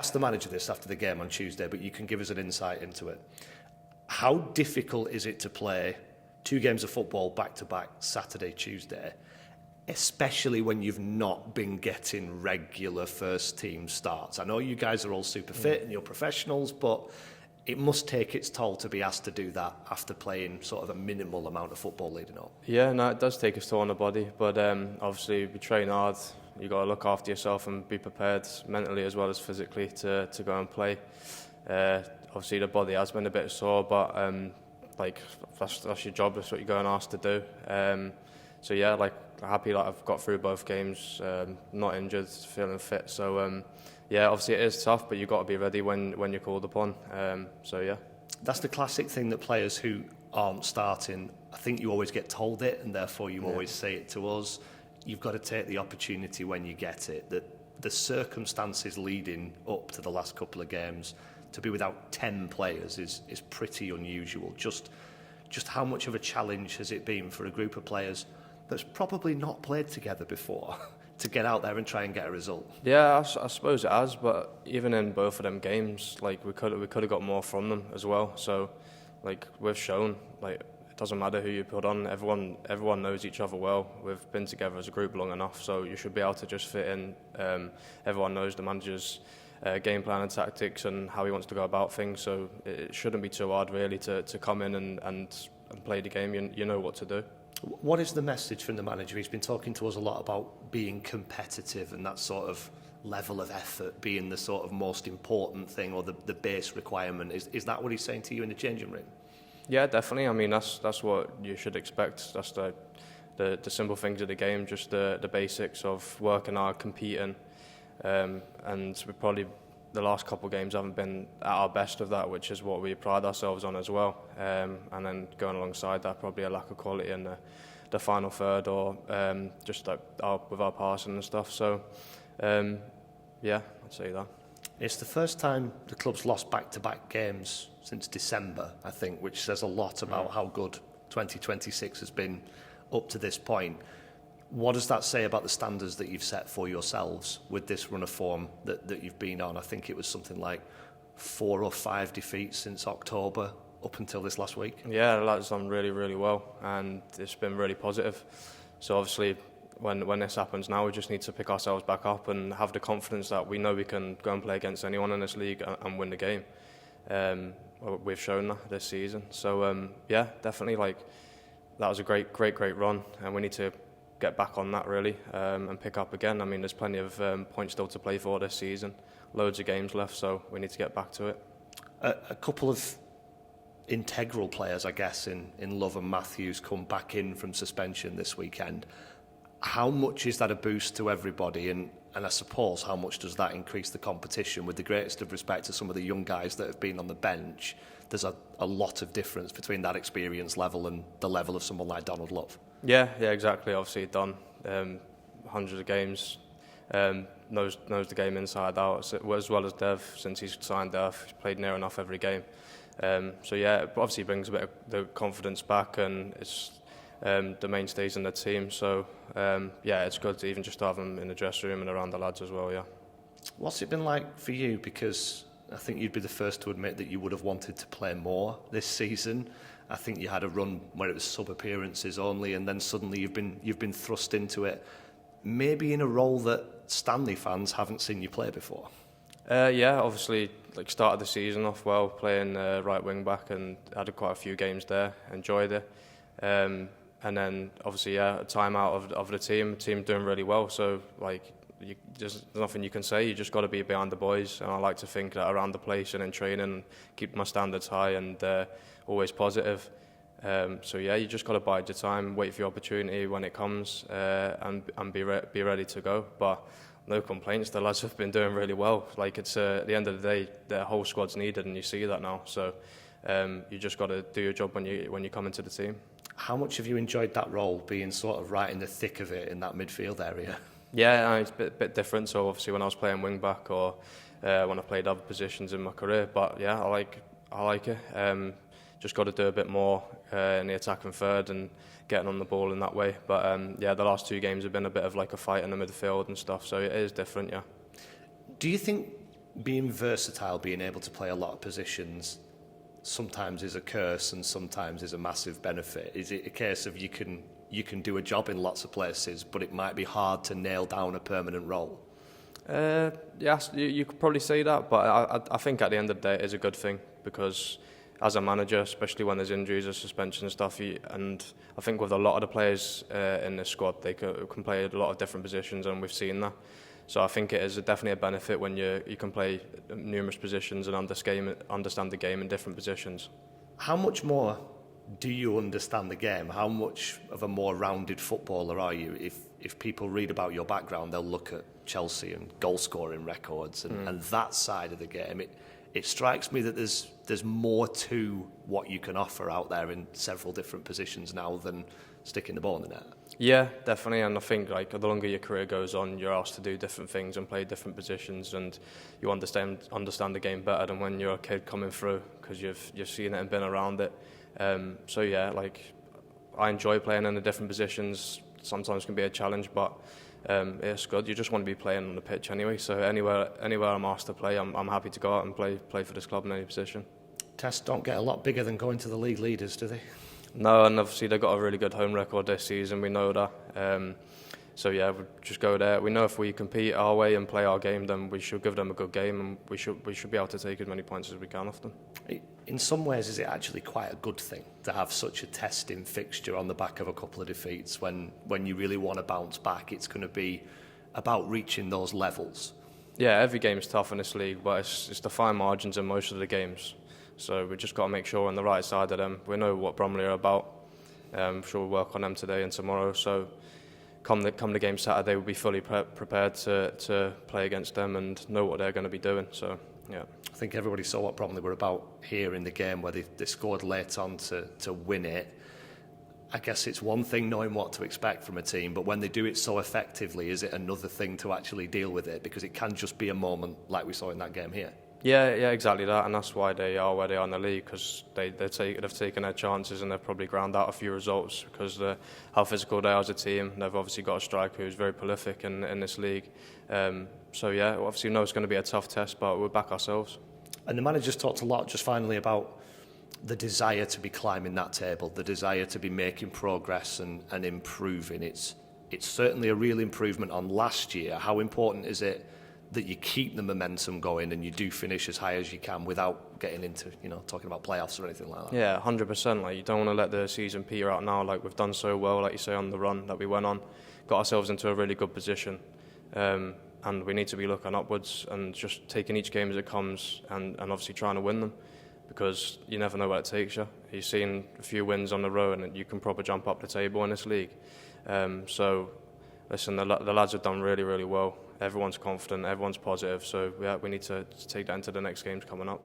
asked the manager this after the game on Tuesday, but you can give us an insight into it. How difficult is it to play 2 games of football back-to-back, Saturday, Tuesday, especially when you've not been getting regular first-team starts? I know you guys are all super fit and you're professionals, but it must take its toll to be asked to do that after playing sort of a minimal amount of football leading up. Yeah, no, it does take its toll on the body, but obviously we train hard. You got to look after yourself and be prepared mentally as well as physically to go and play. Obviously the body has been a bit sore, but that's your job. That's what you're going asked to do. So yeah, happy that I've got through both games, not injured, feeling fit. So yeah, obviously it is tough, but you've got to be ready when you're called upon. So yeah. That's the classic thing that players who aren't starting, I think you always get told it, and therefore you always say it to us. You've got to take the opportunity when you get it. That the circumstances leading up to the last couple of games, to be without 10 players is pretty unusual. Just how much of a challenge has it been for a group of players that's probably not played together before to get out there and try and get a result? Yeah, I suppose it has, but even in both of them games, we could have got more from them as well. So, we've shown, it doesn't matter who you put on. Everyone knows each other well. We've been together as a group long enough, so you should be able to just fit in. Everyone knows the manager's game plan and tactics and how he wants to go about things. So it shouldn't be too hard really to come in and play the game. You know what to do. What is the message from the manager? He's been talking to us a lot about being competitive and that sort of level of effort being the sort of most important thing, or the base requirement. Is that what he's saying to you in the changing room? Yeah, definitely. I mean, that's what you should expect. That's the simple things of the game, just the basics of working hard, competing, and we probably the last couple of games haven't been at our best of that, which is what we pride ourselves on as well. And then going alongside that, probably a lack of quality in the final third, or just with our passing and stuff. So yeah, I'd say that. It's the first time the club's lost back-to-back games since December, I think, which says a lot about how good 2026 has been up to this point. What does that say about the standards that you've set for yourselves with this run of form that you've been on? I think it was something like 4 or 5 defeats since October up until this last week. Yeah, that's done really, really well, and it's been really positive. So obviously, when this happens now, we just need to pick ourselves back up and have the confidence that we know we can go and play against anyone in this league and win the game. We've shown that this season. So yeah, definitely, that was a great run, and we need to get back on that really, and pick up again. I mean, there's plenty of points still to play for this season, loads of games left, so we need to get back to it. A couple of integral players, I guess, in Love and Matthews come back in from suspension this weekend. How much is that a boost to everybody, and I suppose how much does that increase the competition? With the greatest of respect to some of the young guys that have been on the bench, there's a lot of difference between that experience level and the level of someone like Donald Love. Yeah, exactly. Obviously done hundreds of games, knows the game inside out, as well as Dev. Since he's signed Dev, he's played near enough every game. So yeah, it obviously brings a bit of the confidence back, and it's the mainstays in the team. So yeah, it's good to even just have them in the dressing room and around the lads as well. Yeah. What's it been like for you? Because I think you'd be the first to admit that you would have wanted to play more this season. I think you had a run where it was sub-appearances only, and then suddenly you've been thrust into it, maybe in a role that Stanley fans haven't seen you play before. Yeah, obviously, started the season off well, playing right wing back, and had quite a few games there. Enjoyed it, and then obviously a time out of the team doing really well. So there's nothing you can say. You just got to be behind the boys, and I like to think that around the place and in training, keep my standards high and always positive. So yeah, you just got to bide your time, wait for your opportunity when it comes, and be ready to go. But no complaints. The lads have been doing really well. It's at the end of the day, the whole squad's needed, and you see that now. So you just got to do your job when you come into the team. How much have you enjoyed that role, being sort of right in the thick of it in that midfield area? Yeah, it's a bit different. So obviously when I was playing wing back, or when I played other positions in my career, but yeah, I like it. Just got to do a bit more in the attacking third and getting on the ball in that way. But yeah, the last 2 games have been a bit of a fight in the midfield and stuff. So it is different, yeah. Do you think being versatile, being able to play a lot of positions, sometimes is a curse and sometimes is a massive benefit. Is it a case of you can do a job in lots of places, but it might be hard to nail down a permanent role? Yes, you could probably say that, but I think at the end of the day it is a good thing, because as a manager, especially when there's injuries or suspension and stuff, and I think with a lot of the players in the squad, they can play a lot of different positions, and we've seen that. So I think it is definitely a benefit when you can play numerous positions and understand the game in different positions. How much more do you understand the game? How much of a more rounded footballer are you? If people read about your background, they'll look at Chelsea and goal scoring records and that side of the game. It strikes me that there's more to what you can offer out there in several different positions now than sticking the ball in the net. Yeah, definitely, and I think like the longer your career goes on, you're asked to do different things and play different positions, and you understand the game better than when you're a kid coming through, because you've seen it and been around it. So yeah, like I enjoy playing in the different positions. Sometimes can be a challenge, but it's good. You just want to be playing on the pitch anyway. So anywhere I'm asked to play, I'm happy to go out and play for this club in any position. Tests don't get a lot bigger than going to the league leaders, do they? No, and obviously they've got a really good home record this season. We know that. So yeah, we just go there. We know if we compete our way and play our game, then we should give them a good game, and we should be able to take as many points as we can off them. In some ways, is it actually quite a good thing to have such a testing fixture on the back of a couple of defeats when you really want to bounce back? It's going to be about reaching those levels. Yeah, every game's tough in this league, but it's the fine margins in most of the games. So we've just got to make sure we're on the right side of them. We know what Bromley are about. I'm sure we'll work on them today and tomorrow. So come the game Saturday, we'll be fully prepared to play against them and know what they're going to be doing. So yeah, I think everybody saw what Bromley were about here in the game, where they scored late on to win it. I guess it's one thing knowing what to expect from a team, but when they do it so effectively, is it another thing to actually deal with it? Because it can just be a moment like we saw in that game here. Yeah, exactly that, and that's why they are where they are in the league, because they've taken their chances and they've probably ground out a few results because how physical they are as a team. They've obviously got a striker who's very prolific in this league. So yeah, obviously we know it's going to be a tough test, but we'll back ourselves. And the manager's talked a lot, just finally, about the desire to be climbing that table, the desire to be making progress and improving. It's certainly a real improvement on last year. How important is it that you keep the momentum going and you do finish as high as you can without getting into, talking about playoffs or anything like that? Yeah, 100%. Like, you don't want to let the season peter out now. Like, we've done so well, like you say, on the run that we went on, got ourselves into a really good position, and we need to be looking upwards and just taking each game as it comes and obviously trying to win them, because you never know where it takes you. You've seen a few wins on the road and you can probably jump up the table in this league. So listen, the lads have done really, really well. Everyone's confident, everyone's positive, so we need to take that into the next games coming up.